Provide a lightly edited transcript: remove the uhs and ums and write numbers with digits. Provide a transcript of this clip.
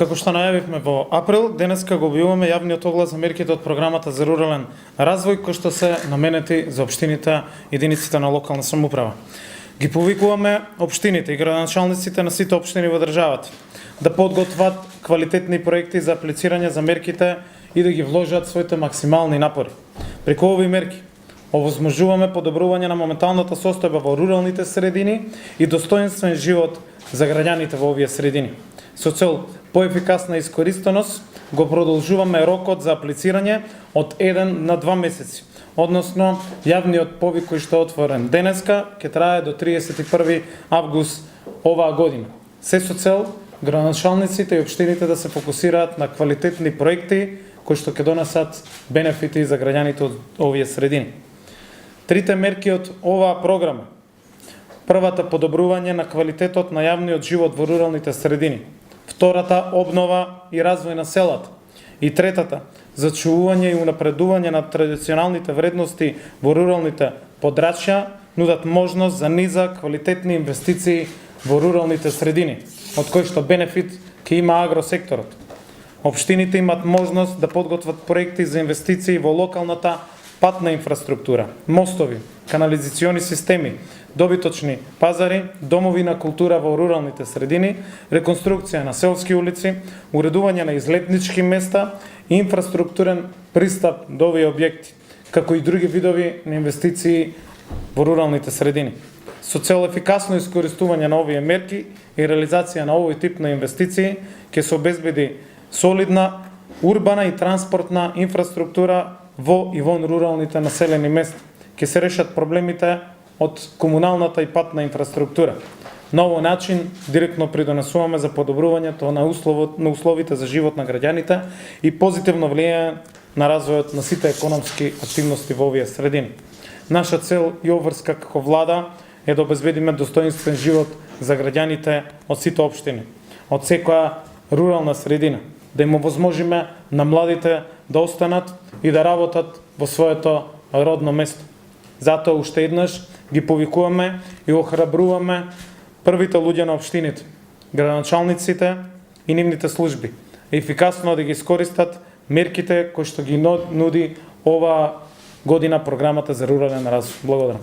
Како што најавивме во април, денеска го објавуваме јавниот оглас за мерките од програмата за рурален развој кои што се наменети за општините, единиците на локална самоуправа. Ги повикуваме општините и градоначалниците на сите општини во државата да подготват квалитетни проекти за аплицирање за мерките и да ги вложат своите максимални напори. Преку овие мерки овозможуваме подобрување на моменталната состојба во руралните средини и достоинствен живот за граѓаните во овие средини. Со цел поефикасна искористеност го продолжуваме рокот за аплицирање од 1 на 2 месеци. Односно, јавниот повик кој што е отворен денеска ќе трае до 31 август оваа година. Се со цел градоначалниците и општините да се фокусираат на квалитетни проекти кои што ќе донесат бенефити за граѓаните од овие средини. Трите мерки од оваа програма. Првата, подобрување на квалитетот на јавниот живот во руралните средини. Втората, обнова и развој на селата. И третата, зачувување и унапредување на традиционалните вредности во руралните подрачја, нудат можност за низа квалитетни инвестиции во руралните средини, од кои што бенефит ќе има агросекторот. Општините имат можност да подготват проекти за инвестиции во локалната патна инфраструктура, мостови, канализациони системи, добиточни пазари, домови на култура во руралните средини, реконструкција на селски улици, уредување на излетнички места и инфраструктурен пристап до овие објекти, како и други видови на инвестиции во руралните средини. Со цел ефикасно искористување на овие мерки и реализација на овој тип на инвестиции ќе се обезбеди солидна урбана и транспортна инфраструктура во и вон руралните населени места. Ќе се решат проблемите од комуналната и патна инфраструктура. На овој начин директно придонесуваме за подобрувањето на условите за живот на граѓаните и позитивно влијае на развојот на сите економски активности во овие средини. Наша цел и обврска како влада е да обезбедиме достоинствен живот за граѓаните од сите општини, од секоја рурална средина, да им овозможиме на младите да останат и да работат во своето родно место. Затоа уште еднаш ги повикуваме и охрабруваме првите луѓе на општините, градоначалниците и нивните служби, ефикасно да ги искористат мерките кои што ги нуди оваа година програмата за рурален развој. Благодарам.